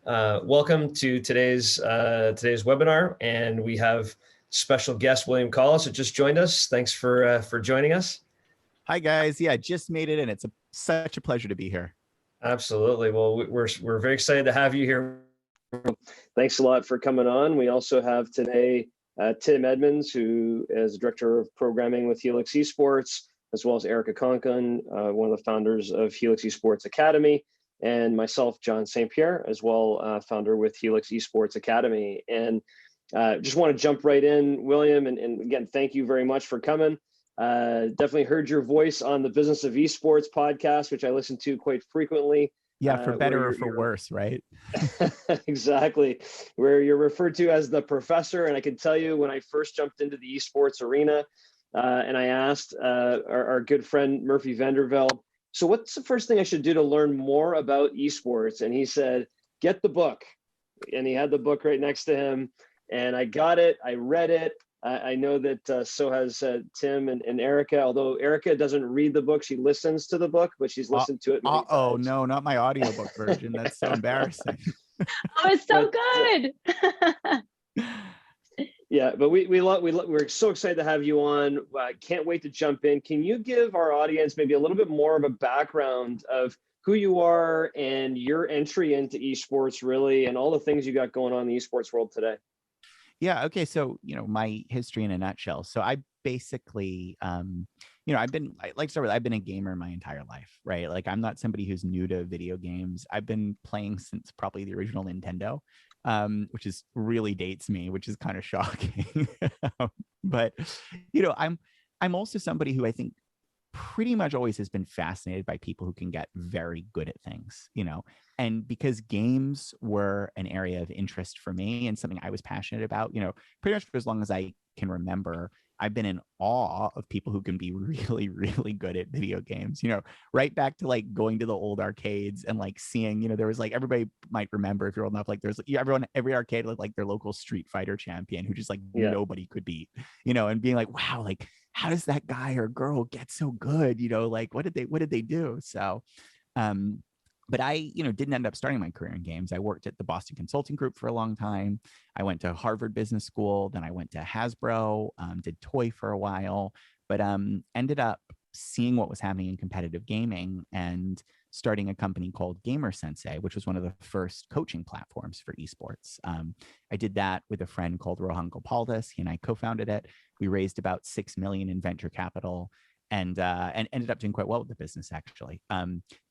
Welcome to today's webinar, and we have special guest William Collis who just joined us. Thanks for joining us. Hi guys, yeah, just made it, and it's such a pleasure to be here. Absolutely. Well, we're very excited to have you here. Thanks a lot for coming on. We also have today Tim Edmonds, who is Director of Programming with Helix Esports, as well as Erica Conklin, one of the founders of Helix Esports Academy, and myself, John St. Pierre, as well, founder with Helix Esports Academy. And just want to jump right in, William, and again, thank you very much for coming. Definitely heard your voice on the Business of Esports podcast, which I listen to quite frequently. Yeah, for better or for worse, right? Exactly, where you're referred to as the professor. And I can tell you, when I first jumped into the esports arena, and I asked our good friend Murphy Vandervelde, so what's the first thing I should do to learn more about esports? And he said, get the book. And he had the book right next to him. And I got it, I read it. I know that so has Tim and Erica, although Erica doesn't read the book, she listens to the book, but she's listened to it many times. No, not my audiobook version. That's so embarrassing. Oh, it's so good. Yeah, but we're so excited to have you on. Can't wait to jump in. Can you give our audience maybe a little bit more of a background of who you are and your entry into esports, really, and all the things you got going on in the esports world today? Yeah. Okay. So, my history in a nutshell. So I basically, I've been a gamer my entire life, right? Like, I'm not somebody who's new to video games. I've been playing since probably the original Nintendo, which is really dates me, which is kind of shocking. But, I'm also somebody who I think pretty much always has been fascinated by people who can get very good at things, and because games were an area of interest for me and something I was passionate about, pretty much for as long as I can remember, I've been in awe of people who can be really, really good at video games, right back to like going to the old arcades and like seeing, there was like, everybody might remember if you're old enough, like there's every arcade looked like their local Street Fighter champion who just like nobody could beat, and being like, wow, like, how does that guy or girl get so good? Like, what did they do? So, but I, didn't end up starting my career in games. I worked at the Boston Consulting Group for a long time. I went to Harvard Business School. Then I went to Hasbro, did toy for a while, but ended up seeing what was happening in competitive gaming and starting a company called Gamer Sensei, which was one of the first coaching platforms for esports. I did that with a friend called Rohan Gopaldus. He and I co-founded it. We raised about $6 million in venture capital, and ended up doing quite well with the business, actually.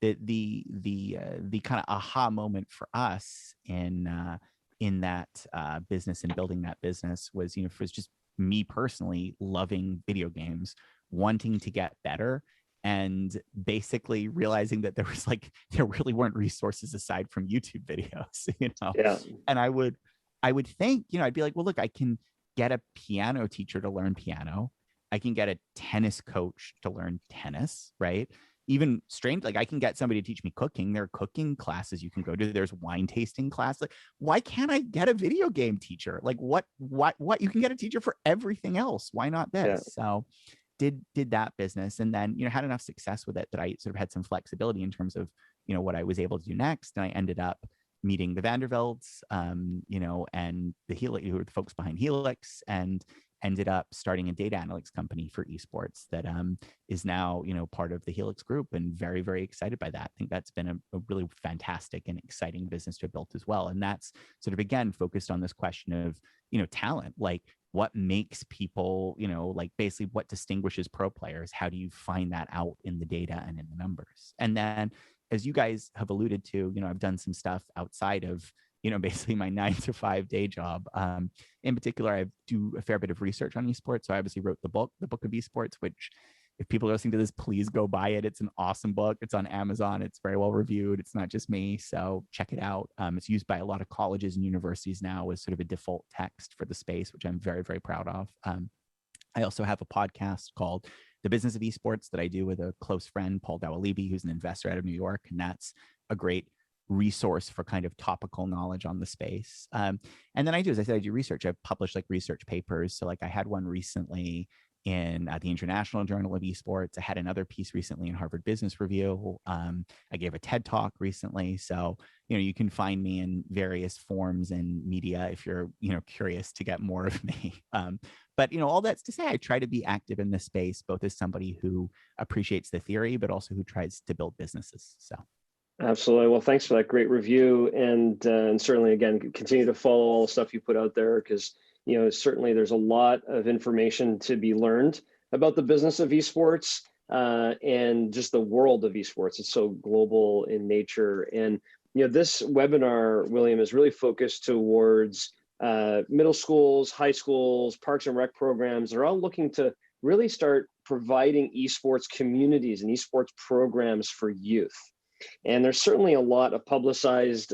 The kind of aha moment for us in that business and building that business was, was just me personally loving video games, wanting to get better, and basically realizing that there really weren't resources aside from YouTube videos, Yeah. And I would think, I'd be like, well, look, I can get a piano teacher to learn piano. I can get a tennis coach to learn tennis, right? Even strange, like I can get somebody to teach me cooking. There are cooking classes you can go to. There's wine tasting class. Like, why can't I get a video game teacher? Like, what? You can get a teacher for everything else. Why not this? Yeah. So did that business, and then had enough success with it that I sort of had some flexibility in terms of what I was able to do next. And I ended up meeting the Vanderveldes, and the Helix, who are the folks behind Helix, and ended up starting a data analytics company for esports that is now part of the Helix group, and very, very excited by that. I think that's been a really fantastic and exciting business to have built as well. And that's sort of, again, focused on this question of talent, like what makes people, like basically what distinguishes pro players. How do you find that out in the data and in the numbers? And then, as you guys have alluded to, I've done some stuff outside of basically my 9-to-5 day job. In particular, I do a fair bit of research on esports. So I obviously wrote the Book of Esports, which, if people are listening to this, please go buy it. It's an awesome book. It's on Amazon. It's very well reviewed. It's not just me, so check it out. It's used by a lot of colleges and universities now as sort of a default text for the space, which I'm very, very proud of. I also have a podcast called The Business of Esports that I do with a close friend, Paul Dawalibi, who's an investor out of New York, and that's a great resource for kind of topical knowledge on the space. And then I do, as I said, I do research. I've published like research papers. So like I had one recently in the International Journal of Esports. I had another piece recently in Harvard Business Review. I gave a TED Talk recently. So, you can find me in various forms and media if you're, curious to get more of me. But, all that's to say, I try to be active in this space, both as somebody who appreciates the theory, but also who tries to build businesses. So. Absolutely. Well, thanks for that great review. And certainly, again, continue to follow all the stuff you put out there, because, certainly there's a lot of information to be learned about the business of esports and just the world of esports. It's so global in nature. And, this webinar, William, is really focused towards middle schools, high schools, parks and rec programs. They're all looking to really start providing esports communities and esports programs for youth. And there's certainly a lot of publicized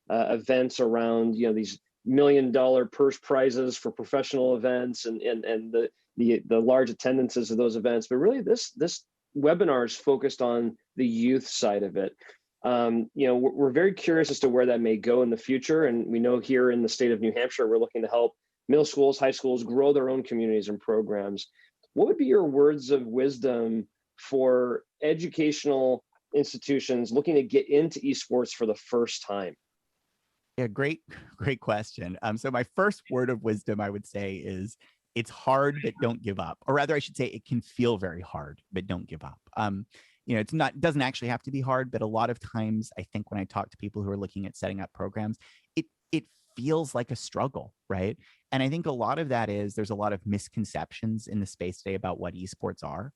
events around, these $1 million purse prizes for professional events and the large attendances of those events. But really, this webinar is focused on the youth side of it. We're very curious as to where that may go in the future. And we know here in the state of New Hampshire, we're looking to help middle schools, high schools grow their own communities and programs. What would be your words of wisdom for educational institutions looking to get into esports for the first time? Yeah, great question. So my first word of wisdom, I would say, is it's hard, but don't give up. Or rather, I should say it can feel very hard, but don't give up. It doesn't actually have to be hard, but a lot of times I think when I talk to people who are looking at setting up programs, it feels like a struggle, right? And I think a lot of that is there's a lot of misconceptions in the space today about what esports are.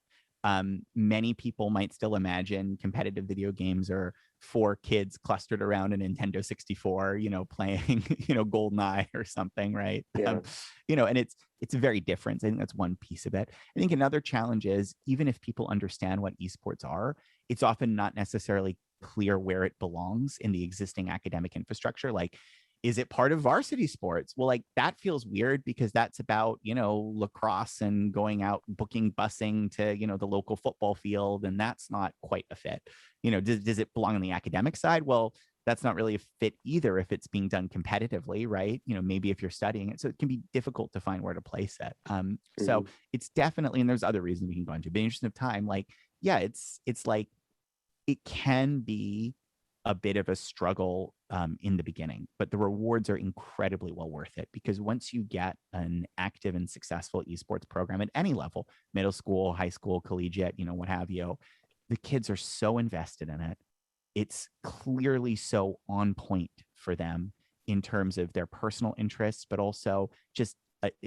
Many people might still imagine competitive video games are for kids clustered around a Nintendo 64, playing, GoldenEye or something, right? Yeah. And it's very different. I think that's one piece of it. I think another challenge is, even if people understand what esports are, it's often not necessarily clear where it belongs in the existing academic infrastructure. Like, is it part of varsity sports? Well, like, that feels weird because that's about, lacrosse and going out, busing to, the local football field. And that's not quite a fit. Does it belong on the academic side? Well, that's not really a fit either if it's being done competitively, right? Maybe if you're studying it. So it can be difficult to find where to place it. So it's definitely, and there's other reasons we can go into, but in the interest of time, like, yeah, it's like, it can be a bit of a struggle in the beginning, but the rewards are incredibly well worth it, because once you get an active and successful esports program at any level, middle school, high school, collegiate, what have you, the kids are so invested in it. It's clearly so on point for them in terms of their personal interests, but also just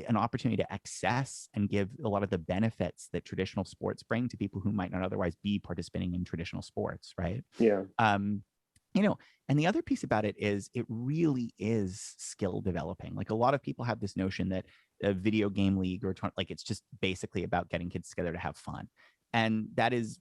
an opportunity to access and give a lot of the benefits that traditional sports bring to people who might not otherwise be participating in traditional sports, right? Yeah. And the other piece about it is it really is skill developing. Like, a lot of people have this notion that a video game league or like, it's just basically about getting kids together to have fun. And that is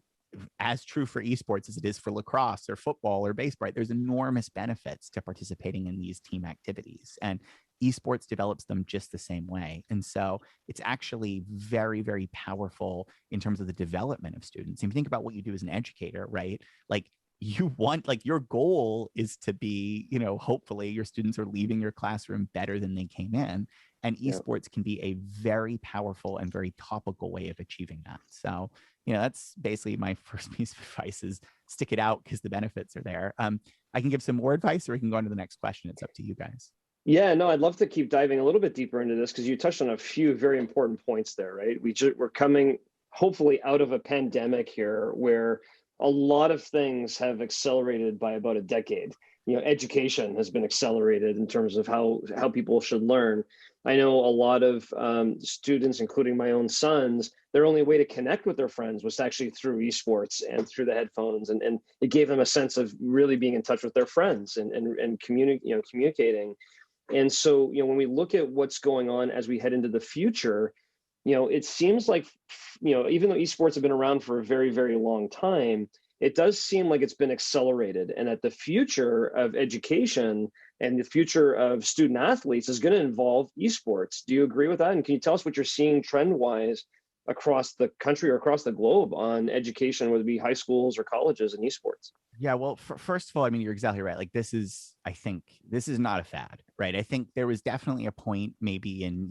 as true for esports as it is for lacrosse or football or baseball, right? There's enormous benefits to participating in these team activities, and esports develops them just the same way. And so it's actually very, very powerful in terms of the development of students. If you think about what you do as an educator, right? Like, your goal is to be, hopefully your students are leaving your classroom better than they came in. And esports can be a very powerful and very topical way of achieving that. So, that's basically my first piece of advice, is stick it out because the benefits are there. I can give some more advice, or we can go on to the next question. It's up to you guys. Yeah, no, I'd love to keep diving a little bit deeper into this, because you touched on a few very important points there, right? We're coming hopefully out of a pandemic here where a lot of things have accelerated by about a decade. Education has been accelerated in terms of how people should learn. I know a lot of students, including my own sons, their only way to connect with their friends was actually through esports and through the headphones. And it gave them a sense of really being in touch with their friends and communicating. And so, when we look at what's going on as we head into the future, it seems like, even though esports have been around for a very, very long time, it does seem like it's been accelerated, and that the future of education and the future of student athletes is going to involve esports. Do you agree with that? And can you tell us what you're seeing trend-wise across the country or across the globe on education, whether it be high schools or colleges and esports. Yeah, well, first of all, I mean, you're exactly right. Like I think this is not a fad, right? I think there was definitely a point maybe in,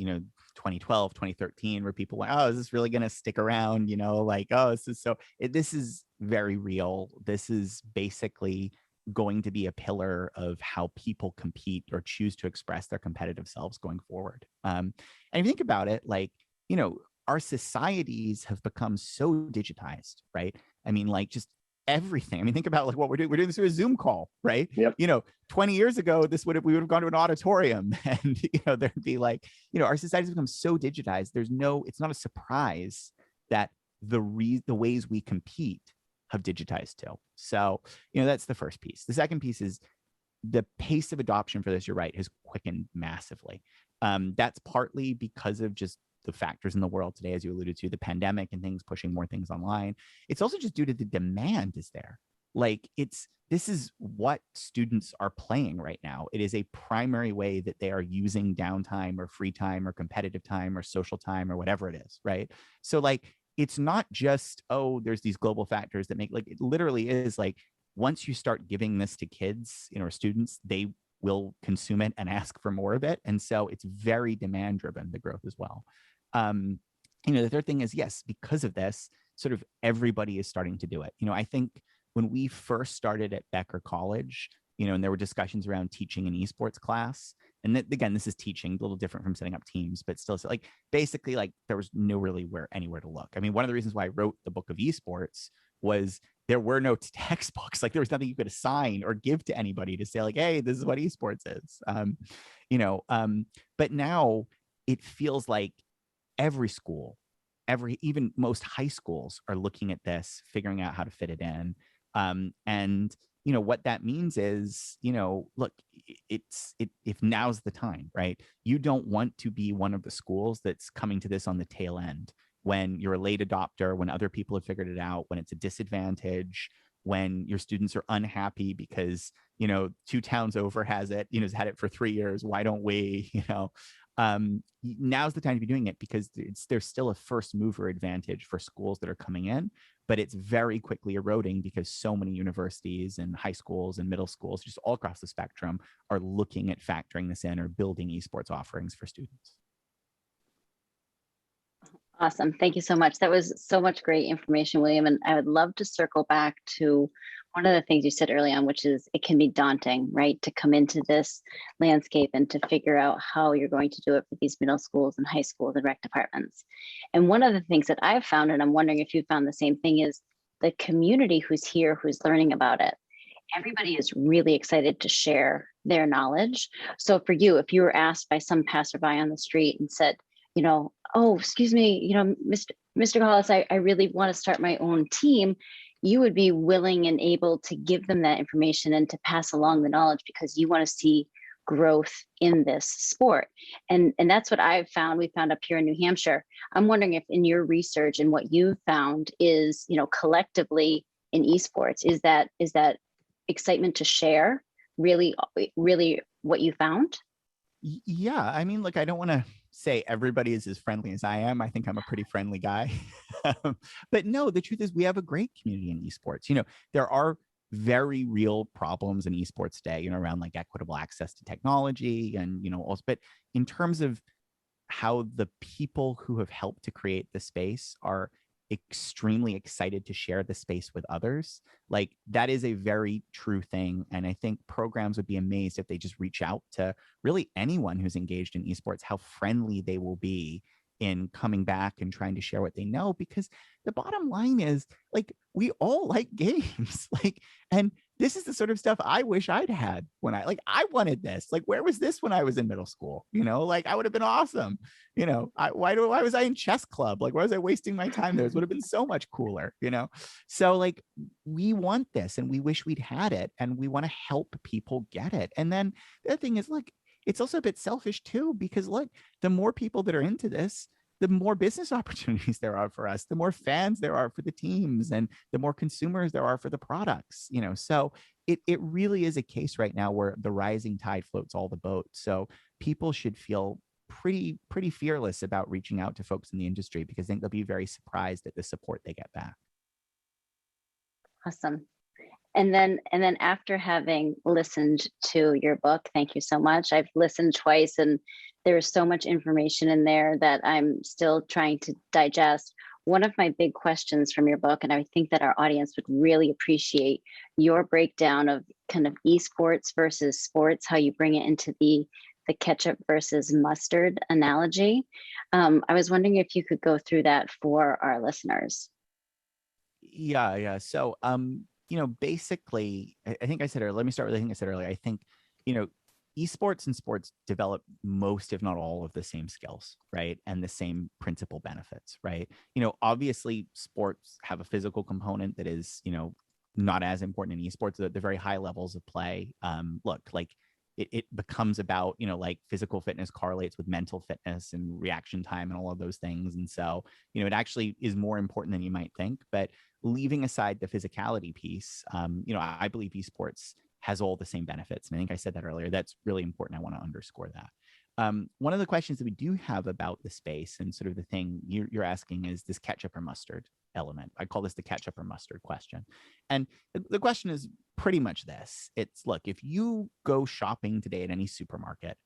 2012, 2013, where people went, oh, is this really going to stick around? Like, oh, this is very real. This is basically going to be a pillar of how people compete or choose to express their competitive selves going forward. And if you think about it, like, our societies have become so digitized, right? I mean, like just everything. I mean, think about like what we're doing. We're doing this through a Zoom call, right? Yep. 20 years ago, we would have gone to an auditorium, and there'd be like, our society's become so digitized. It's not a surprise that the ways we compete have digitized too. So, that's the first piece. The second piece is the pace of adoption for this, you're right, has quickened massively. That's partly because of just the factors in the world today, as you alluded to, the pandemic and things pushing more things online. It's also just due to the demand is there. Like this is what students are playing right now. It is a primary way that they are using downtime or free time or competitive time or social time or whatever it is, right? So like, it's not just, oh, there's these global factors that make, like, it literally is like, once you start giving this to kids, or students, they will consume it and ask for more of it. And so it's very demand driven, the growth as well. The third thing is, yes, because of this, sort of everybody is starting to do it. I think when we first started at Becker College, and there were discussions around teaching an esports class. And again, this is teaching, a little different from setting up teams, but still, like, basically, like, there was anywhere to look. I mean, one of the reasons why I wrote the Book of Esports was there were no textbooks. Like, there was nothing you could assign or give to anybody to say, like, hey, this is what esports is. But now it feels like every school, even most high schools are looking at this, figuring out how to fit it in. And what that means is, look, if now's the time, right? You don't want to be one of the schools that's coming to this on the tail end, when you're a late adopter, when other people have figured it out, when it's a disadvantage, when your students are unhappy because, 2 towns over has it, has had it for 3 years. Why don't we, now's the time to be doing it, because there's still a first mover advantage for schools that are coming in, but it's very quickly eroding because so many universities and high schools and middle schools just all across the spectrum are looking at factoring this in or building esports offerings for students. Awesome. Thank you so much. That was so much great information, William. And I would love to circle back to one of the things you said early on, which is it can be daunting, right? To come into this landscape and to figure out how you're going to do it for these middle schools and high schools and rec departments. And one of the things that I've found, and I'm wondering if you found the same thing, is the community who's here, who's learning about it. Everybody is really excited to share their knowledge. So for you, if you were asked by some passerby on the street and said, oh, excuse me, Mr. Collis, I really want to start my own team, you would be willing and able to give them that information and to pass along the knowledge because you want to see growth in this sport. And that's what I've found. We found up here in New Hampshire. I'm wondering if in your research and what you've found is, collectively in esports, is that excitement to share really, really what you found? Yeah. I mean, look, I don't want to say everybody is as friendly as I am. I think I'm a pretty friendly guy. But no, the truth is we have a great community in esports. There are very real problems in esports today, around like equitable access to technology and, also, but in terms of how the people who have helped to create the space are extremely excited to share the space with others, like that is a very true thing. And I think programs would be amazed if they just reach out to really anyone who's engaged in esports, how friendly they will be in coming back and trying to share what they know, because the bottom line is, like, we all like games, like, and this is the sort of stuff I wish I'd had when I wanted this. Like, where was this when I was in middle school? Like, I would have been awesome. Why was I in chess club? Like, why was I wasting my time there? It would have been so much cooler, So like, we want this and we wish we'd had it and we want to help people get it. And then the other thing is, look, it's also a bit selfish too, because look, the more people that are into this, the more business opportunities there are for us, the more fans there are for the teams, and the more consumers there are for the products, so it really is a case right now where the rising tide floats all the boats. So people should feel pretty fearless about reaching out to folks in the industry because I think they'll be very surprised at the support they get back. Awesome. And then after having listened to your book, thank you so much. I've listened twice and there's so much information in there that I'm still trying to digest. One of my big questions from your book, and I think that our audience would really appreciate your breakdown of kind of esports versus sports, how you bring it into the ketchup versus mustard analogy. I was wondering if you could go through that for our listeners. Yeah. So, basically, I think I said earlier, let me start with the thing I said earlier. I think, esports and sports develop most, if not all, of the same skills, right? And the same principal benefits, right? Obviously, sports have a physical component that is, not as important in esports. The very high levels of play. Look, like it becomes about, like physical fitness correlates with mental fitness and reaction time and all of those things. And so, it actually is more important than you might think. But leaving aside the physicality piece, I believe esports has all the same benefits. And I think I said that earlier. That's really important. I want to underscore that. One of the questions that we do have about the space and sort of the thing you're asking is this ketchup or mustard element. I call this the ketchup or mustard question. And the question is pretty much this. It's, look, if you go shopping today at any supermarket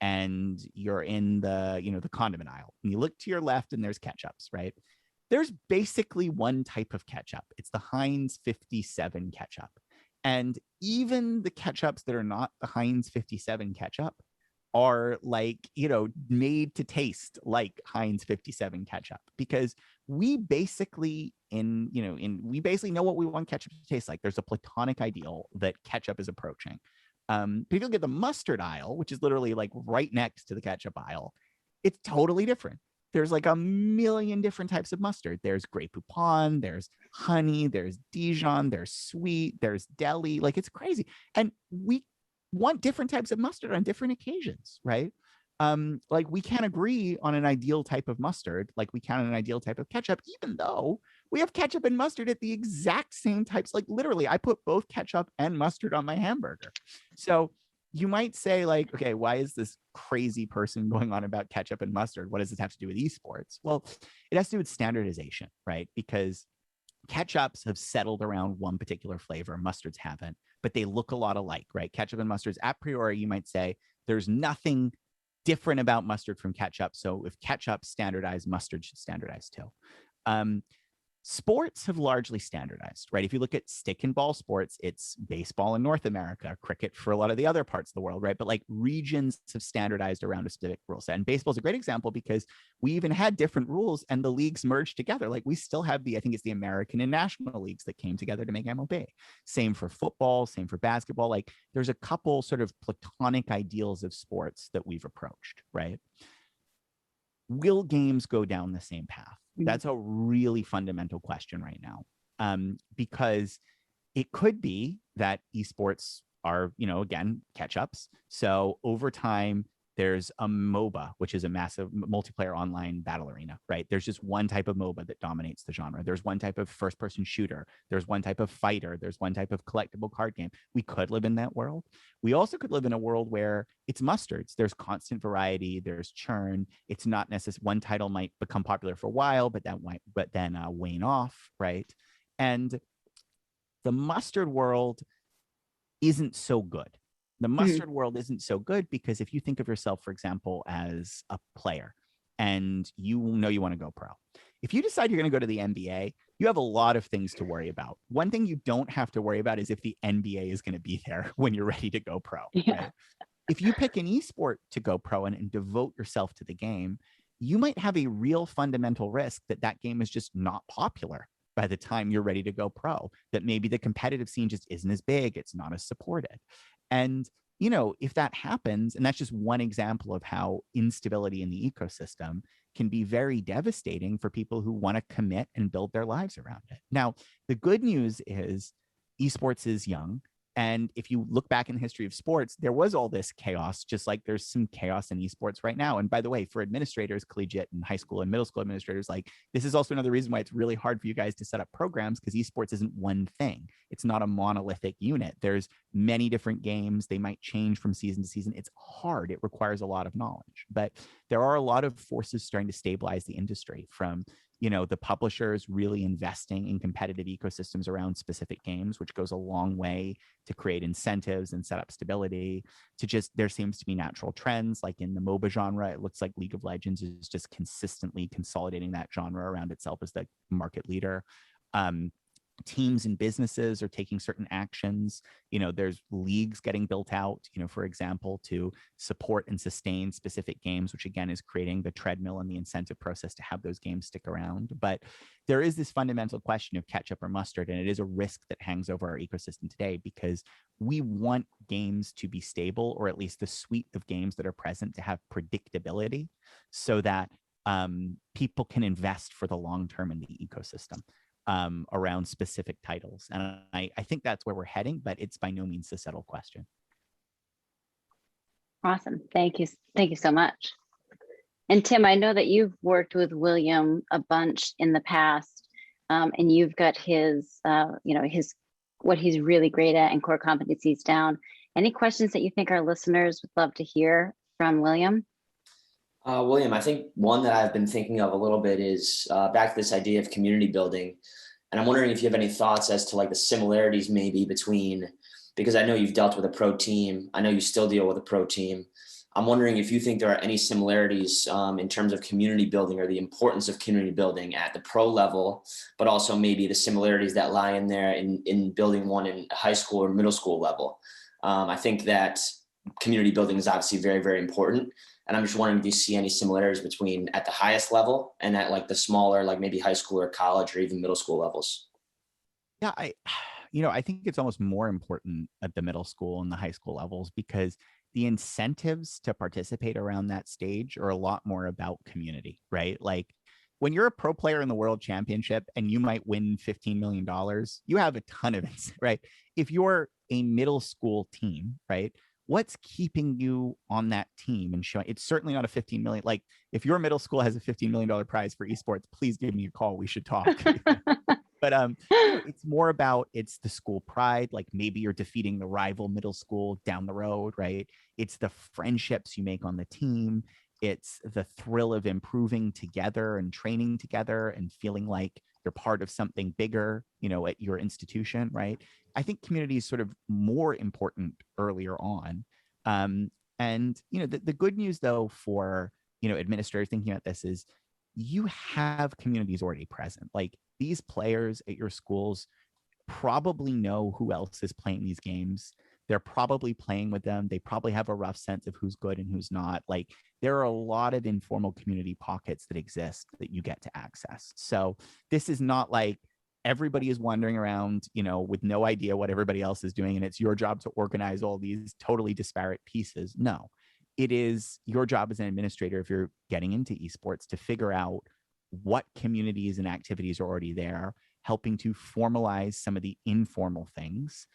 and you're in the condiment aisle and you look to your left and there's ketchups, right? There's basically one type of ketchup. It's the Heinz 57 ketchup. And even the ketchups that are not the Heinz 57 ketchup are made to taste like Heinz 57 ketchup, because we basically we basically know what we want ketchup to taste like. There's a platonic ideal that ketchup is approaching. But if you look at the mustard aisle, which is literally like right next to the ketchup aisle, it's totally different. There's like a million different types of mustard. There's Grey Poupon, there's honey, there's Dijon, there's sweet, there's deli. Like, it's crazy. And we want different types of mustard on different occasions, right? Like, we can't agree on an ideal type of mustard like we can on an ideal type of ketchup, even though we have ketchup and mustard at the exact same types. Like, literally, I put both ketchup and mustard on my hamburger. So you might say, like, okay, why is this crazy person going on about ketchup and mustard? What does this have to do with esports? Well, it has to do with standardization, right? Because ketchups have settled around one particular flavor, mustards haven't, but they look a lot alike, right? Ketchup and mustards, a priori, you might say there's nothing different about mustard from ketchup. So if ketchup standardized, mustard should standardize too. Sports have largely standardized, right? If you look at stick and ball sports, it's baseball in North America, cricket for a lot of the other parts of the world, right? But like, regions have standardized around a specific rule set. And baseball is a great example because we even had different rules and the leagues merged together. Like, we still have I think it's the American and National Leagues that came together to make MLB. Same for football, same for basketball. Like, there's a couple sort of platonic ideals of sports that we've approached, right? Will games go down the same path? That's a really fundamental question right now, because it could be that esports are, again, catch-ups. So over time, there's a MOBA, which is a massive multiplayer online battle arena, right? There's just one type of MOBA that dominates the genre. There's one type of first-person shooter. There's one type of fighter. There's one type of collectible card game. We could live in that world. We also could live in a world where it's mustards. There's constant variety. There's churn. It's not necessary. One title might become popular for a while, but then wane off, right? And the mustard world isn't so good. The mustard world isn't so good because if you think of yourself, for example, as a player and you know you want to go pro, if you decide you're going to go to the NBA, you have a lot of things to worry about. One thing you don't have to worry about is if the NBA is going to be there when you're ready to go pro. Yeah. Right? If you pick an esport to go pro and devote yourself to the game, you might have a real fundamental risk that that game is just not popular by the time you're ready to go pro, that maybe the competitive scene just isn't as big, it's not as supported. And, if that happens, and that's just one example of how instability in the ecosystem can be very devastating for people who want to commit and build their lives around it. Now, the good news is esports is young. And if you look back in the history of sports, there was all this chaos, just like there's some chaos in esports right now. And by the way, for administrators, collegiate and high school and middle school administrators, like this is also another reason why it's really hard for you guys to set up programs, because esports isn't one thing. It's not a monolithic unit. There's many different games. They might change from season to season. It's hard. It requires a lot of knowledge. But there are a lot of forces starting to stabilize the industry, from the publishers really investing in competitive ecosystems around specific games, which goes a long way to create incentives and set up stability, to just, there seems to be natural trends. Like in the MOBA genre, it looks like League of Legends is just consistently consolidating that genre around itself as the market leader. Teams and businesses are taking certain actions. There's leagues getting built out, for example, to support and sustain specific games, which again is creating the treadmill and the incentive process to have those games stick around. But there is this fundamental question of ketchup or mustard, and it is a risk that hangs over our ecosystem today, because we want games to be stable, or at least the suite of games that are present to have predictability, so that people can invest for the long term in the ecosystem. Around specific titles. And I think that's where we're heading, but it's by no means a settled question. Awesome. Thank you. Thank you so much. And Tim, I know that you've worked with William a bunch in the past, and you've got his, what he's really great at and core competencies down. Any questions that you think our listeners would love to hear from William? William, I think one that I've been thinking of a little bit is back to this idea of community building. And I'm wondering if you have any thoughts as to like the similarities maybe between, because I know you've dealt with a pro team. I know you still deal with a pro team. I'm wondering if you think there are any similarities in terms of community building, or the importance of community building at the pro level, but also maybe the similarities that lie in there in building one in high school or middle school level. I think that community building is obviously very, very important. And I'm just wondering, do you see any similarities between at the highest level and at like the smaller, like maybe high school or college or even middle school levels? Yeah, I think it's almost more important at the middle school and the high school levels, because the incentives to participate around that stage are a lot more about community, right? Like when you're a pro player in the world championship and you might win $15 million, you have a ton of it, right? If you're a middle school team, right? What's keeping you on that team and showing? It's certainly not a 15 million. Like if your middle school has a $15 million prize for esports, please give me a call. We should talk. But it's more about, it's the school pride. Like maybe you're defeating the rival middle school down the road, right? It's the friendships you make on the team. It's the thrill of improving together and training together and feeling like you're part of something bigger, at your institution, right? I think community is sort of more important earlier on. And, the good news though, for, administrators thinking about this is you have communities already present. Like these players at your schools probably know who else is playing these games. They're probably playing with them. They probably have a rough sense of who's good and who's not. Like there are a lot of informal community pockets that exist that you get to access. So this is not like everybody is wandering around, with no idea what everybody else is doing, and it's your job to organize all these totally disparate pieces. No, it is your job as an administrator, if you're getting into esports, to figure out what communities and activities are already there, helping to formalize some of the informal things,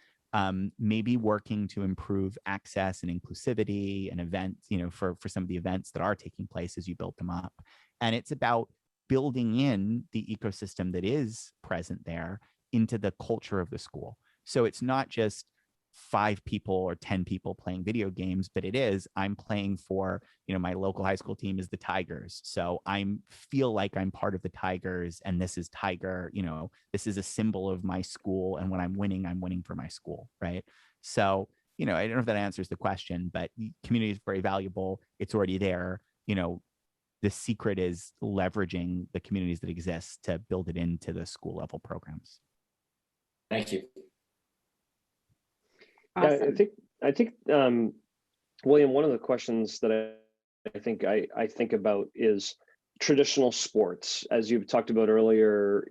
maybe working to improve access and inclusivity and events, for some of the events that are taking place as you build them up. And it's about building in the ecosystem that is present there into the culture of the school. So it's not just 5 people or 10 people playing video games, but it is, I'm playing for, my local high school team is the Tigers. So I feel like I'm part of the Tigers, and this is Tiger, this is a symbol of my school. And when I'm winning for my school. Right. So, I don't know if that answers the question, but community is very valuable. It's already there. The secret is leveraging the communities that exist to build it into the school level programs. Thank you. Awesome. I think William, one of the questions that I think about is traditional sports. As you talked about earlier,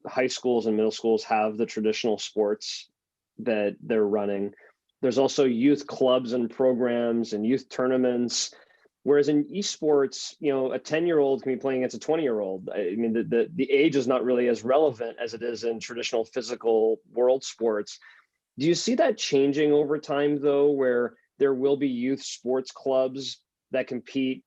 high schools and middle schools have the traditional sports that they're running. There's also youth clubs and programs and youth tournaments. Whereas in esports, a 10-year-old can be playing against a 20-year-old. I mean, the age is not really as relevant as it is in traditional physical world sports. Do you see that changing over time, though, where there will be youth sports clubs that compete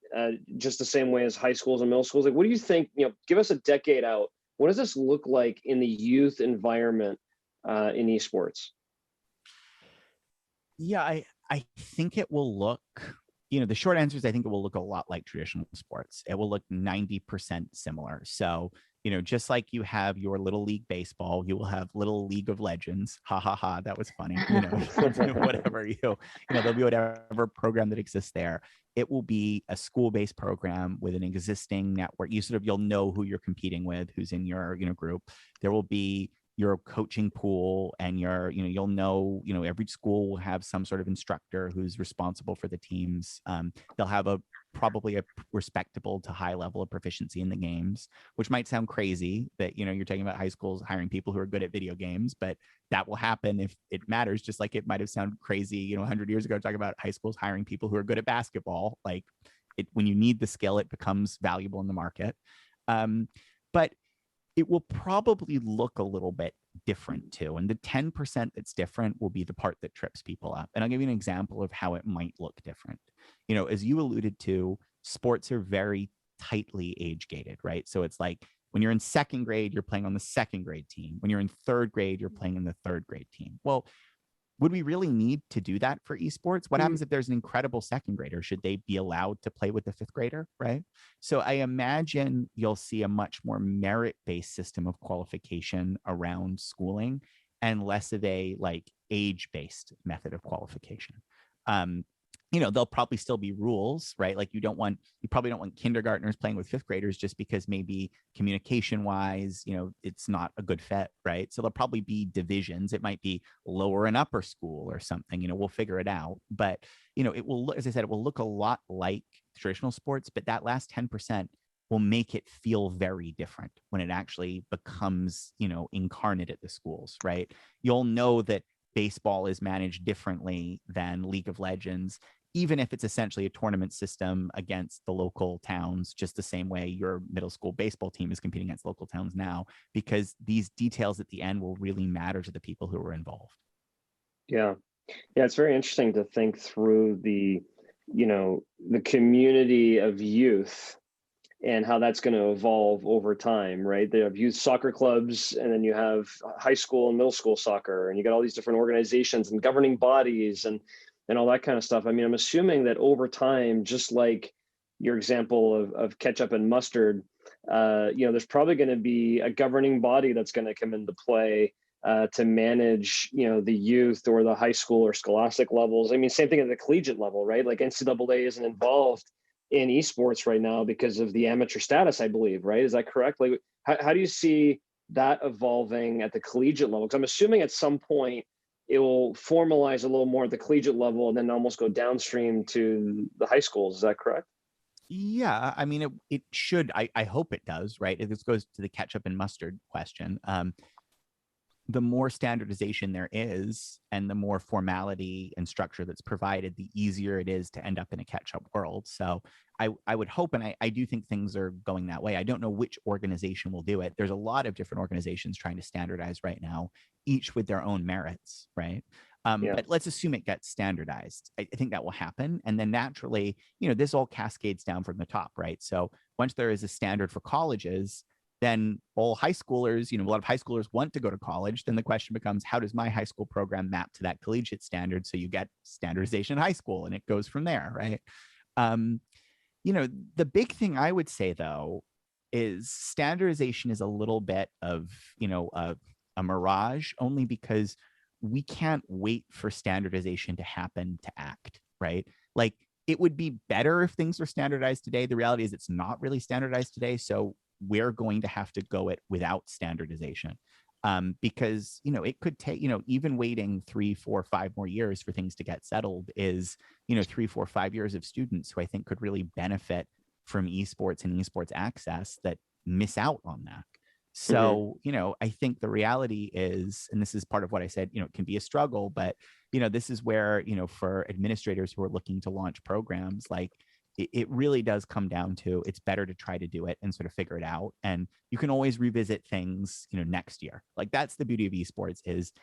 just the same way as high schools and middle schools? Like, what do you think? Give us a decade out. What does this look like in the youth environment in esports? Yeah, I think it will look, the short answer is I think it will look a lot like traditional sports. It will look 90% similar. So, just like you have your Little League baseball, you will have Little League of Legends. Ha ha ha, that was funny. Whatever, there'll be whatever program that exists there. It will be a school-based program with an existing network. You'll know who you're competing with, who's in your, group. There will be your coaching pool, and you'll know, every school will have some sort of instructor who's responsible for the teams. They'll have probably a respectable to high level of proficiency in the games, which might sound crazy that, you're talking about high schools hiring people who are good at video games, but that will happen if it matters. Just like it might have sounded crazy, 100 years ago, talking about high schools hiring people who are good at basketball. Like when you need the skill, it becomes valuable in the market. But it will probably look a little bit different too. And the 10% that's different will be the part that trips people up. And I'll give you an example of how it might look different. As you alluded to, sports are very tightly age gated, right? So it's like when you're in second grade, you're playing on the second grade team. When you're in third grade, you're playing in the third grade team. Well, would we really need to do that for esports? What happens if there's an incredible second grader? Should they be allowed to play with the fifth grader, right? So I imagine you'll see a much more merit-based system of qualification around schooling and less of a age-based method of qualification. There'll probably still be rules, right? Like you probably don't want kindergartners playing with fifth graders just because maybe communication wise, it's not a good fit, right? So there'll probably be divisions. It might be lower and upper school or something, we'll figure it out. But, it will, as I said, it will look a lot like traditional sports, but that last 10% will make it feel very different when it actually becomes, incarnate at the schools, right? You'll know that baseball is managed differently than League of Legends, even if it's essentially a tournament system against the local towns, just the same way your middle school baseball team is competing against local towns now, because these details at the end will really matter to the people who are involved. Yeah. It's very interesting to think through the community of youth and how that's going to evolve over time, right? They have youth soccer clubs, and then you have high school and middle school soccer, and you got all these different organizations and governing bodies and all that kind of stuff. I mean, I'm assuming that over time, just like your example of ketchup and mustard, there's probably going to be a governing body that's going to come into play to manage, the youth or the high school or scholastic levels. I mean, same thing at the collegiate level, right? Like NCAA isn't involved in esports right now because of the amateur status, I believe, right? Is that correct? Like, how do you see that evolving at the collegiate level? Because I'm assuming at some point it will formalize a little more at the collegiate level and then almost go downstream to the high schools. Is that correct? Yeah, I mean, it should. I hope it does, right? This goes to the ketchup and mustard question. The more standardization there is and the more formality and structure that's provided, the easier it is to end up in a catch-up world. So I would hope, and I do think things are going that way. I don't know which organization will do it. There's a lot of different organizations trying to standardize right now, each with their own merits, right? But let's assume it gets standardized. I think that will happen. And then naturally, this all cascades down from the top, right? So once there is a standard for colleges, then all high schoolers, a lot of high schoolers want to go to college. Then the question becomes, how does my high school program map to that collegiate standard? So you get standardization in high school, and it goes from there, right? The big thing I would say, though, is standardization is a little bit of, a mirage, only because we can't wait for standardization to happen to act, right? Like, it would be better if things were standardized today. The reality is it's not really standardized today. So we're going to have to go it without standardization, because, it could take, even waiting 3, 4, 5 more years for things to get settled is, 3, 4, 5 years of students who I think could really benefit from esports and esports access that miss out on that. So, I think the reality is, and this is part of what I said, it can be a struggle, but, this is where, for administrators who are looking to launch programs, like, it really does come down to, it's better to try to do it and sort of figure it out. And you can always revisit things, next year. Like, that's the beauty of esports, is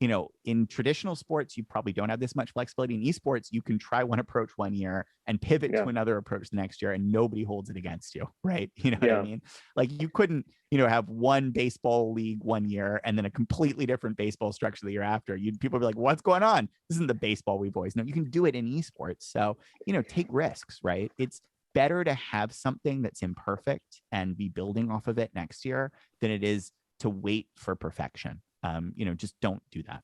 in traditional sports, you probably don't have this much flexibility. In esports, you can try one approach one year and pivot to another approach the next year, and nobody holds it against you, right? You know what I mean? Like you couldn't, have one baseball league one year and then a completely different baseball structure the year after. People be like, what's going on? This isn't the baseball we've always known. You can do it in esports. So, take risks, right? It's better to have something that's imperfect and be building off of it next year than it is to wait for perfection. Just don't do that.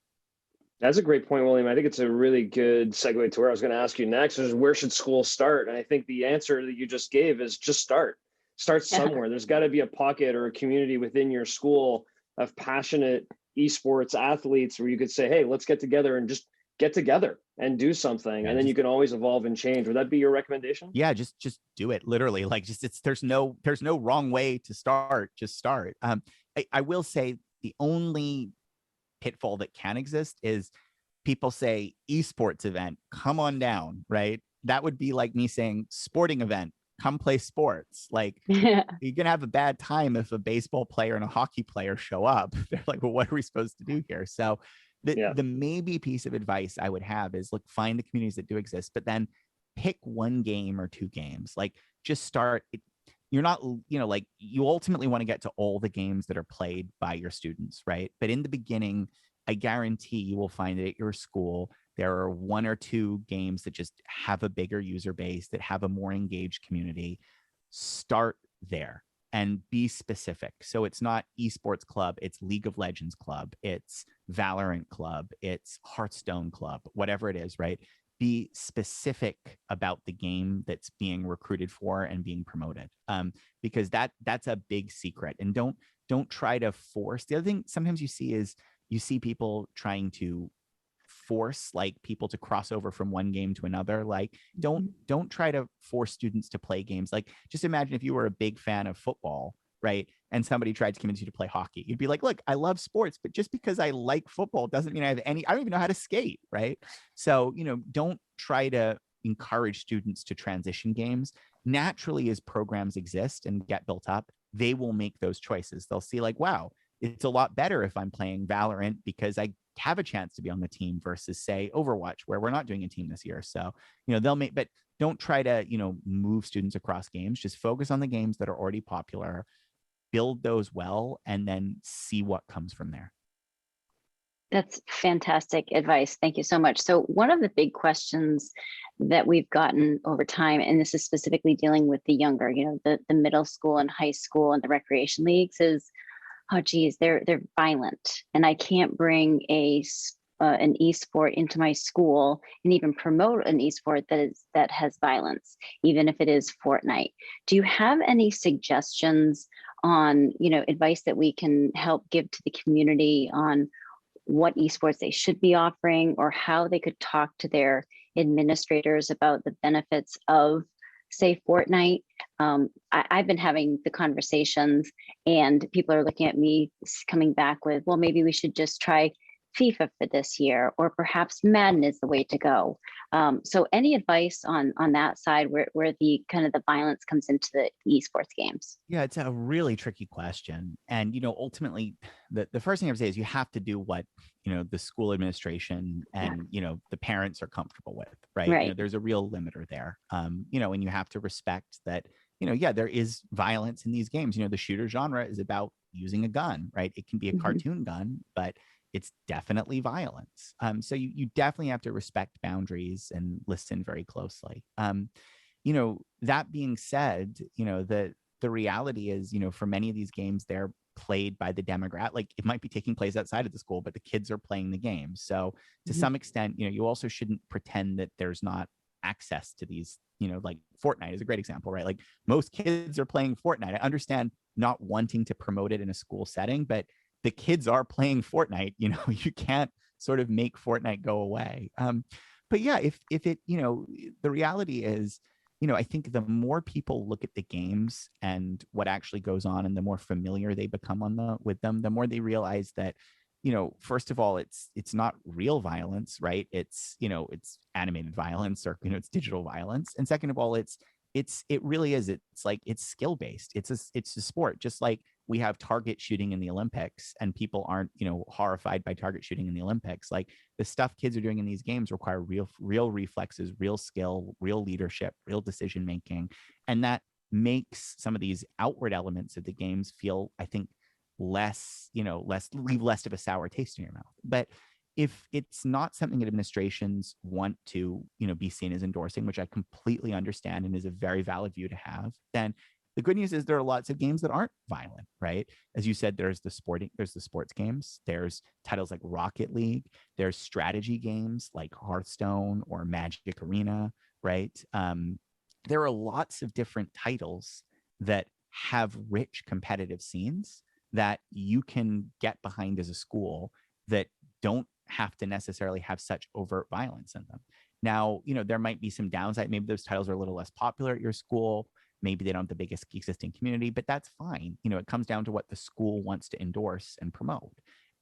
That's a great point, William. I think it's a really good segue to where I was going to ask you next, is where should schools start? And I think the answer that you just gave is just start somewhere. There's got to be a pocket or a community within your school of passionate esports athletes where you could say, hey, let's get together and just get together and do something. And then you can always evolve and change. Would that be your recommendation? Yeah, just do it. Literally. Like there's no wrong way to start. Just start. I will say the only pitfall that can exist is people say esports event, come on down, right? That would be like me saying sporting event, come play sports. Like you're gonna have a bad time if a baseball player and a hockey player show up. They're like, well, what are we supposed to do here? So the maybe piece of advice I would have is, look, find the communities that do exist, but then pick one game or two games. Like just start. You're not, like you ultimately want to get to all the games that are played by your students, right? But in the beginning, I guarantee you will find that at your school, there are one or two games that just have a bigger user base, that have a more engaged community. Start there and be specific. So it's not esports club, it's League of Legends club, it's Valorant club, it's Hearthstone club, whatever it is, right? Be specific about the game that's being recruited for and being promoted, because that's a big secret. And don't try to force. The other thing sometimes you see people trying to force like people to cross over from one game to another. Like don't try to force students to play games. Like just imagine if you were a big fan of football, right? And somebody tried to convince you to play hockey. You'd be like, look, I love sports, but just because I like football doesn't mean I don't even know how to skate, right? So, don't try to encourage students to transition games. Naturally, as programs exist and get built up, they will make those choices. They'll see like, wow, it's a lot better if I'm playing Valorant because I have a chance to be on the team versus say Overwatch, where we're not doing a team this year. So, they'll make, but don't try to, move students across games. Just focus on the games that are already popular, build those well, and then see what comes from there. That's fantastic advice. Thank you so much. So one of the big questions that we've gotten over time, and this is specifically dealing with the younger, the middle school and high school and the recreation leagues, is, oh geez, they're violent, and I can't bring an esport into my school and even promote an esport that has violence, even if it is Fortnite. Do you have any suggestions on, advice that we can help give to the community on what esports they should be offering, or how they could talk to their administrators about the benefits of, say, Fortnite? I've been having the conversations, and people are looking at me coming back with, well, maybe we should just try FIFA for this year, or perhaps Madden is the way to go. So any advice on that side where the kind of the violence comes into the esports games? Yeah, it's a really tricky question. And, ultimately the first thing I would say is you have to do what, the school administration and, the parents are comfortable with, right? There's a real limiter there. And you have to respect that, there is violence in these games. The shooter genre is about using a gun, right? It can be a cartoon gun, but it's definitely violence. So you definitely have to respect boundaries and listen very closely. That being said, the reality is, for many of these games, they're played by the demographic. Like it might be taking place outside of the school, but the kids are playing the game. So to some extent, you also shouldn't pretend that there's not access to these, like Fortnite is a great example, right? Like most kids are playing Fortnite. I understand not wanting to promote it in a school setting, but the kids are playing Fortnite. You can't sort of make Fortnite go away. But yeah, if it, the reality is, I think the more people look at the games and what actually goes on, and the more familiar they become with them, the more they realize that, first of all, it's not real violence, right? It's animated violence, or, it's digital violence. And second of all, it really is. It's like, it's skill based. It's a sport, just like we have target shooting in the Olympics and people aren't, horrified by target shooting in the Olympics. Like the stuff kids are doing in these games require real reflexes, real skill, real leadership, real decision making. And that makes some of these outward elements of the games feel, I think, leave less of a sour taste in your mouth. But if it's not something that administrations want to, be seen as endorsing, which I completely understand and is a very valid view to have, then the good news is there are lots of games that aren't violent, right? As you said, there's the sports games, there's titles like Rocket League, there's strategy games like Hearthstone or Magic Arena, right? There are lots of different titles that have rich competitive scenes that you can get behind as a school that don't have to necessarily have such overt violence in them. Now, there might be some downside. Maybe those titles are a little less popular at your school. Maybe they don't have the biggest existing community, but that's fine. It comes down to what the school wants to endorse and promote.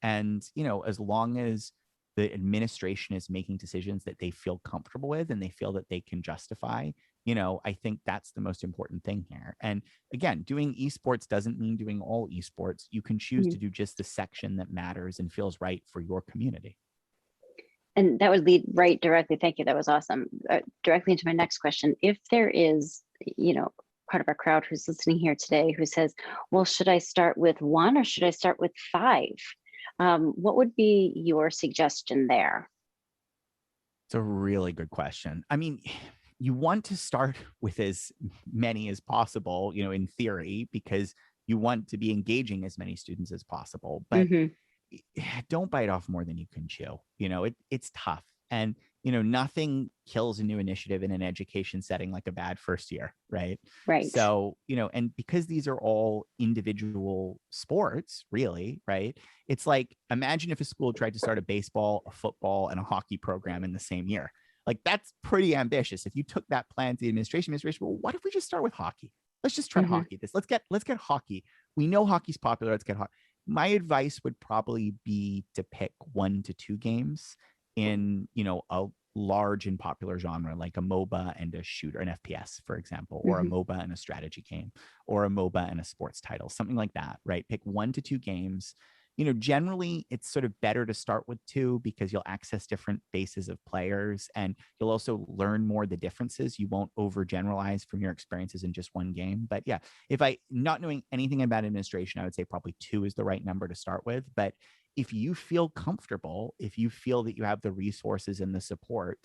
And, as long as the administration is making decisions that they feel comfortable with and they feel that they can justify, I think that's the most important thing here. And again, doing esports doesn't mean doing all esports. You can choose to do just the section that matters and feels right for your community. And that would lead right directly. Thank you. That was awesome. Directly into my next question. If there is, part of our crowd who's listening here today who says, well, should I start with 1 or should I start with 5? What would be your suggestion there? It's a really good question. I mean, you want to start with as many as possible, in theory, because you want to be engaging as many students as possible. But don't bite off more than you can chew. It's tough. And, nothing kills a new initiative in an education setting like a bad first year, right? Right. So, and because these are all individual sports, really, right? It's like, imagine if a school tried to start a baseball, a football, and a hockey program in the same year. Like, that's pretty ambitious. If you took that plan to the administration, well, what if we just start with hockey? Let's just try hockey. Let's get hockey. We know hockey's popular. Let's get hockey. My advice would probably be to pick 1 to 2 games in, a large and popular genre, like a MOBA and a shooter, an FPS, for example, or a MOBA and a strategy game, or a MOBA and a sports title, something like that, right? Pick 1 to 2 games. Generally it's sort of better to start with 2 because you'll access different bases of players and you'll also learn more the differences. You won't overgeneralize from your experiences in just 1 game. But yeah, not knowing anything about administration, I would say probably 2 is the right number to start with. But if you feel comfortable, if you feel that you have the resources and the support,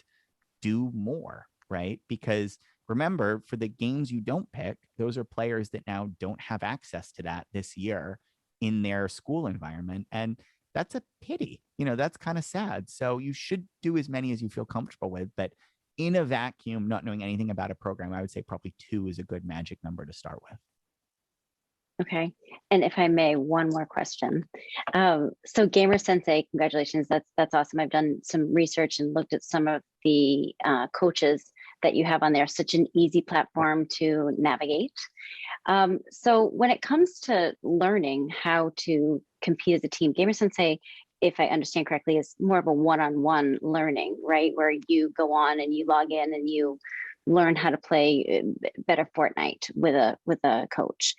do more, right? Because remember, for the games you don't pick, those are players that now don't have access to that this year in their school environment. And that's a pity. That's kind of sad. So you should do as many as you feel comfortable with. But in a vacuum, not knowing anything about a program, I would say probably 2 is a good magic number to start with. Okay. And if I may, one more question. So Gamer Sensei, congratulations. That's awesome. I've done some research and looked at some of the coaches that you have on there. Such an easy platform to navigate. So when it comes to learning how to compete as a team, Gamer Sensei, if I understand correctly, is more of a one-on-one learning, right? Where you go on and you log in and you learn how to play better Fortnite with a coach.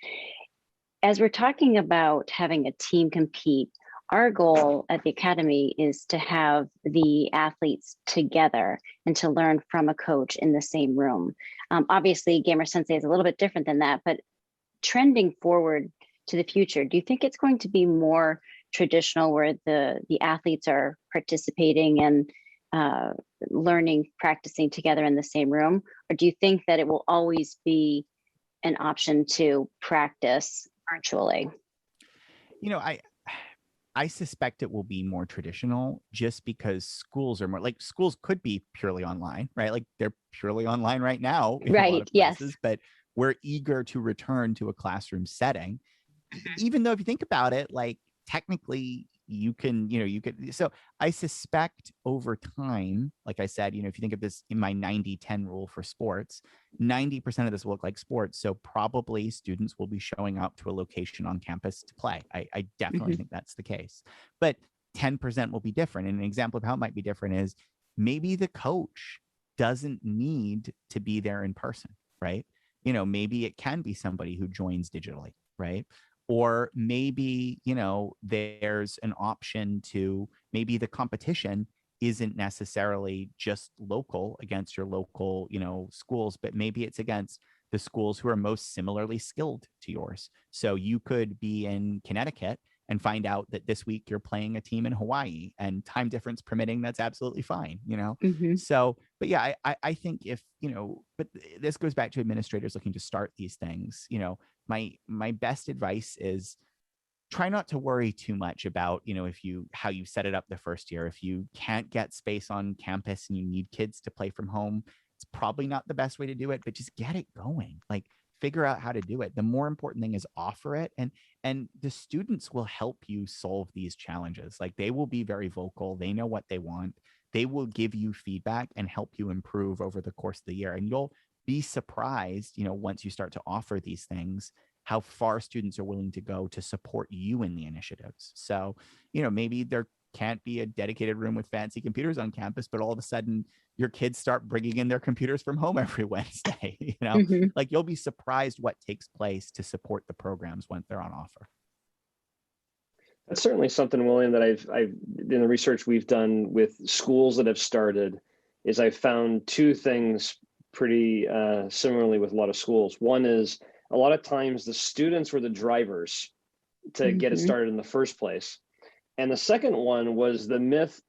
As we're talking about having a team compete, our goal at the Academy is to have the athletes together and to learn from a coach in the same room. Obviously, Gamer Sensei is a little bit different than that, but trending forward to the future, do you think it's going to be more traditional where the athletes are participating and learning, practicing together in the same room? Or do you think that it will always be an option to practice virtually? I suspect it will be more traditional just because schools are more like schools could be purely online, right? Like they're purely online right now. In right. A lot of places, yes. But we're eager to return to a classroom setting, even though if you think about it, like technically you can. So I suspect over time, like I said, if you think of this in my 90-10 rule for sports, 90% of this will look like sports. So probably students will be showing up to a location on campus to play. I definitely think that's the case. But 10% will be different. And an example of how it might be different is maybe the coach doesn't need to be there in person, right? Maybe it can be somebody who joins digitally, right? Or maybe, there's an option to maybe the competition isn't necessarily just local against your local, schools, but maybe it's against the schools who are most similarly skilled to yours. So you could be in Connecticut and find out that this week you're playing a team in Hawaii, and time difference permitting, that's absolutely fine, So, but yeah, I think if, but this goes back to administrators looking to start these things, my best advice is try not to worry too much about, how you set it up the first year. If you can't get space on campus and you need kids to play from home, it's probably not the best way to do it, but just get it going. Like, figure out how to do it. The more important thing is offer it, and the students will help you solve these challenges. Like, they will be very vocal. They know what they want. They will give you feedback and help you improve over the course of the year. And you'll be surprised, once you start to offer these things, how far students are willing to go to support you in the initiatives. So, maybe there can't be a dedicated room with fancy computers on campus, but all of a sudden your kids start bringing in their computers from home every Wednesday, like, you'll be surprised what takes place to support the programs when they're on offer. That's certainly something, William, that I've in the research we've done with schools that have started, is I've found two things pretty similarly with a lot of schools. One is, a lot of times the students were the drivers to get it started in the first place. And the second one was the myth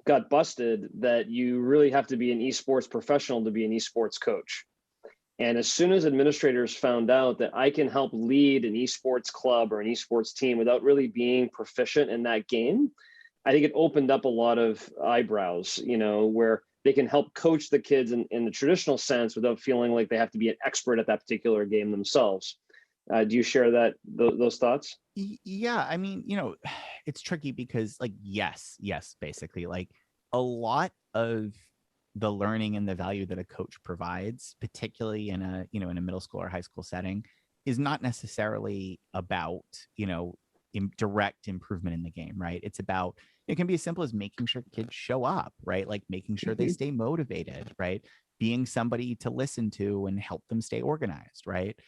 got busted that you really have to be an esports professional to be an esports coach. And as soon as administrators found out that I can help lead an esports club or an esports team without really being proficient in that game, I think it opened up a lot of eyebrows, where they can help coach the kids in the traditional sense without feeling like they have to be an expert at that particular game themselves. Do you share those thoughts? Yeah, I mean, it's tricky because, like, yes, basically, like, a lot of the learning and the value that a coach provides, particularly in a middle school or high school setting, is not necessarily about, direct improvement in the game, right? It's about, it can be as simple as making sure kids show up, right? Like, making sure they stay motivated, right? Being somebody to listen to and help them stay organized, right?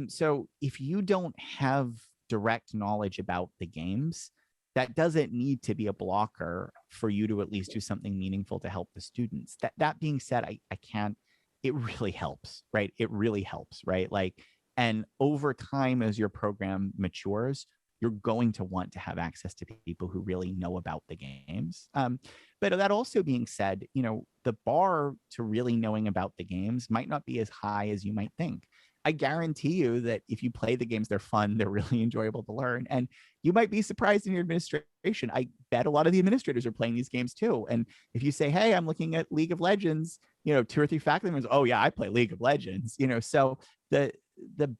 So if you don't have direct knowledge about the games, that doesn't need to be a blocker for you to at least do something meaningful to help the students. That being said, I can't, it really helps, right? It really helps, right? Like, and over time, as your program matures, you're going to want to have access to people who really know about the games. But that also being said, the bar to really knowing about the games might not be as high as you might think. I guarantee you that if you play the games, they're fun, they're really enjoyable to learn. And you might be surprised in your administration. I bet a lot of the administrators are playing these games too. And if you say, hey, I'm looking at League of Legends, 2 or 3 faculty members, oh yeah, I play League of Legends, so the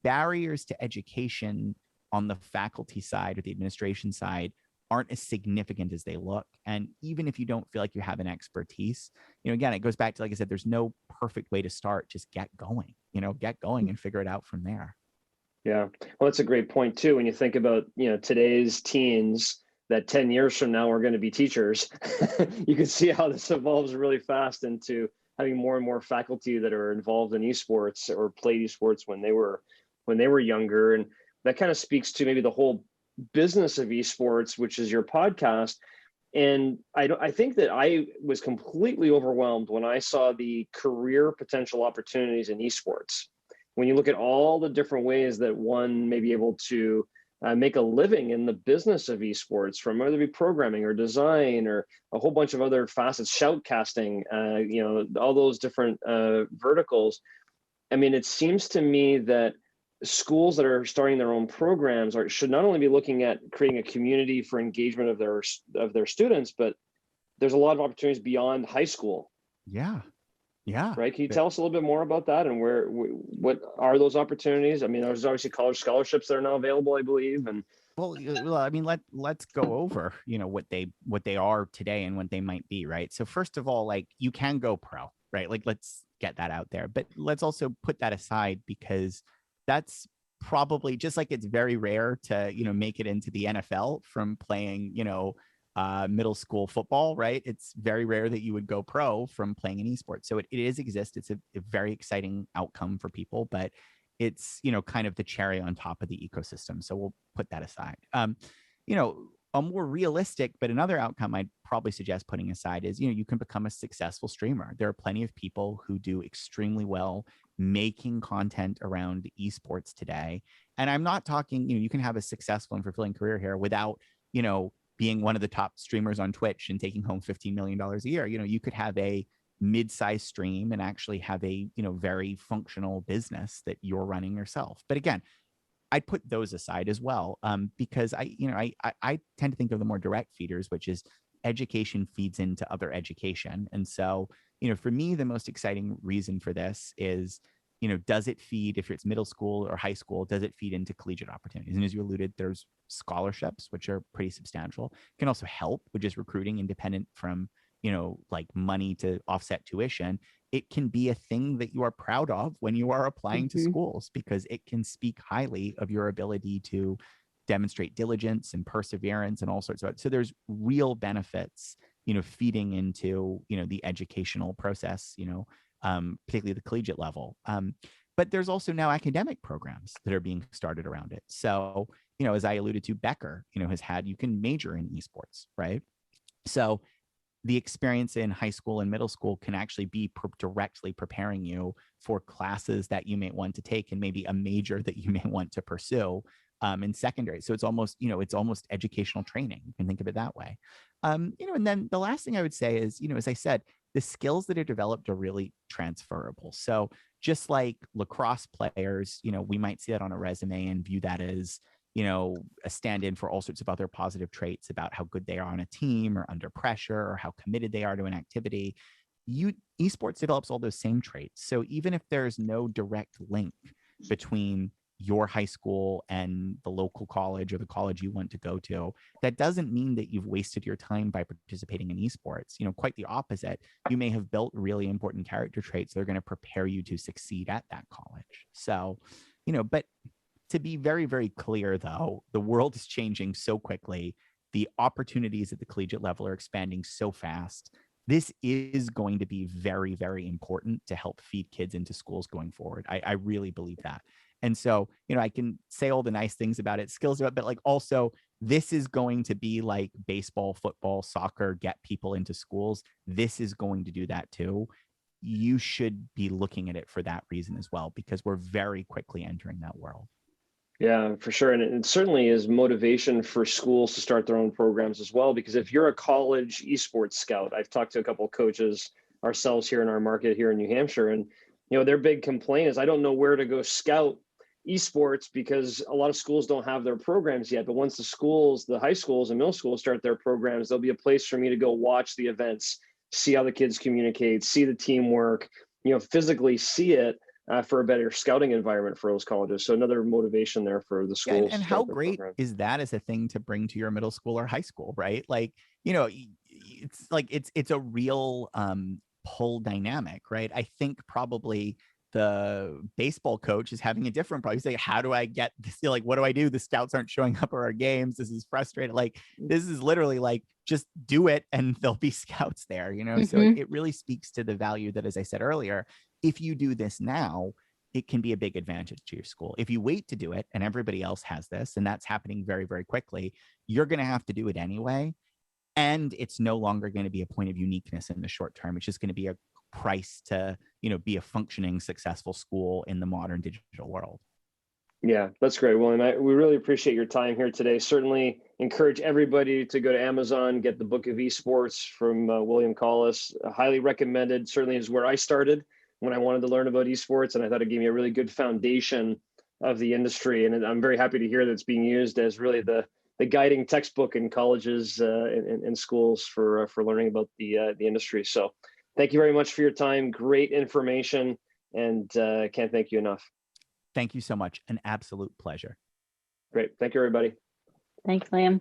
barriers to education on the faculty side or the administration side aren't as significant as they look. And even if you don't feel like you have an expertise, again, it goes back to, like I said, there's no perfect way to start. Just get going, and figure it out from there. Yeah. Well, that's a great point too. When you think about, today's teens that 10 years from now are going to be teachers, you can see how this evolves really fast into having more and more faculty that are involved in esports or played esports when they were younger. And that kind of speaks to maybe the whole business of esports, which is your podcast. And I think that I was completely overwhelmed when I saw the career potential opportunities in esports. When you look at all the different ways that one may be able to make a living in the business of esports, from whether it be programming or design or a whole bunch of other facets, shoutcasting, all those different verticals. I mean, it seems to me that schools that are starting their own programs should not only be looking at creating a community for engagement of their students, but there's a lot of opportunities beyond high school. Yeah. Right. Can you tell us a little bit more about that, and what are those opportunities? I mean, there's obviously college scholarships that are now available, I believe. And well, I mean, let's go over, what they are today and what they might be. Right. So first of all, like, you can go pro, right? Like, let's get that out there, but let's also put that aside, because that's probably, just like it's very rare to, make it into the NFL from playing, middle school football, right? It's very rare that you would go pro from playing an esport. So it is exist. It's a very exciting outcome for people, but it's, kind of the cherry on top of the ecosystem. So we'll put that aside. A more realistic, but another outcome I'd probably suggest putting aside is, you can become a successful streamer. There are plenty of people who do extremely well making content around esports today. And I'm not talking, you can have a successful and fulfilling career here without, being one of the top streamers on Twitch and taking home $15 million a year. You could have a mid-sized stream and actually have a, very functional business that you're running yourself. But again, I'd put those aside as well, because I tend to think of the more direct feeders, which is education feeds into other education. And so, for me, the most exciting reason for this is, does it feed, if it's middle school or high school, does it feed into collegiate opportunities? And as you alluded, there's scholarships, which are pretty substantial. Can also help with just recruiting independent from, like money to offset tuition. It can be a thing that you are proud of when you are applying to schools, because it can speak highly of your ability to demonstrate diligence and perseverance and all sorts of. So there's real benefits, feeding into, the educational process, particularly the collegiate level. But there's also now academic programs that are being started around it. So, as I alluded to, Becker, has had, you can major in esports, right? So the experience in high school and middle school can actually be directly preparing you for classes that you may want to take and maybe a major that you may want to pursue in secondary. So it's almost, it's almost educational training. You can think of it that way. And then the last thing I would say is, as I said, the skills that are developed are really transferable. So just like lacrosse players, we might see that on a resume and view that as, a stand-in for all sorts of other positive traits about how good they are on a team or under pressure or how committed they are to an activity. Esports develops all those same traits. So even if there's no direct link between your high school and the local college or the college you want to go to, that doesn't mean that you've wasted your time by participating in esports. Quite the opposite. You may have built really important character traits that are going to prepare you to succeed at that college. So, but to be very, very clear, though, the world is changing so quickly. The opportunities at the collegiate level are expanding so fast. This is going to be very, very important to help feed kids into schools going forward. I really believe that. And so, I can say all the nice things about it, skills about, but like also this is going to be like baseball, football, soccer, get people into schools. This is going to do that too. You should be looking at it for that reason as well, because we're very quickly entering that world. Yeah, for sure. And it certainly is motivation for schools to start their own programs as well, because if you're a college esports scout, I've talked to a couple of coaches ourselves here in our market here in New Hampshire, and their big complaint is, I don't know where to go scout esports because a lot of schools don't have their programs yet. But once the high schools and middle schools start their programs, there'll be a place for me to go watch the events, see how the kids communicate, see the teamwork, physically see it. For a better scouting environment for those colleges. So another motivation there for the schools. Yeah, and how great is that as a thing to bring to your middle school or high school, right? Like, it's like, it's a real pull dynamic, right? I think probably the baseball coach is having a different problem. He's like, how do I get this? Like, what do I do? The scouts aren't showing up at our games. This is frustrating. Like, this is literally like, just do it and there'll be scouts there, So it really speaks to the value that, as I said earlier, if you do this now, it can be a big advantage to your school. If you wait to do it, and everybody else has this, and that's happening very, very quickly, you're going to have to do it anyway. And it's no longer going to be a point of uniqueness in the short term. It's just going to be a price to, be a functioning, successful school in the modern digital world. Yeah, that's great, William. We really appreciate your time here today. Certainly encourage everybody to go to Amazon, get the Book of Esports from William Collis. Highly recommended. Certainly is where I started when I wanted to learn about esports, and I thought it gave me a really good foundation of the industry. And I'm very happy to hear that it's being used as really the guiding textbook in colleges and schools for learning about the industry. So thank you very much for your time. Great information, and can't thank you enough. Thank you so much. An absolute pleasure. Great. Thank you, everybody. Thanks, Liam.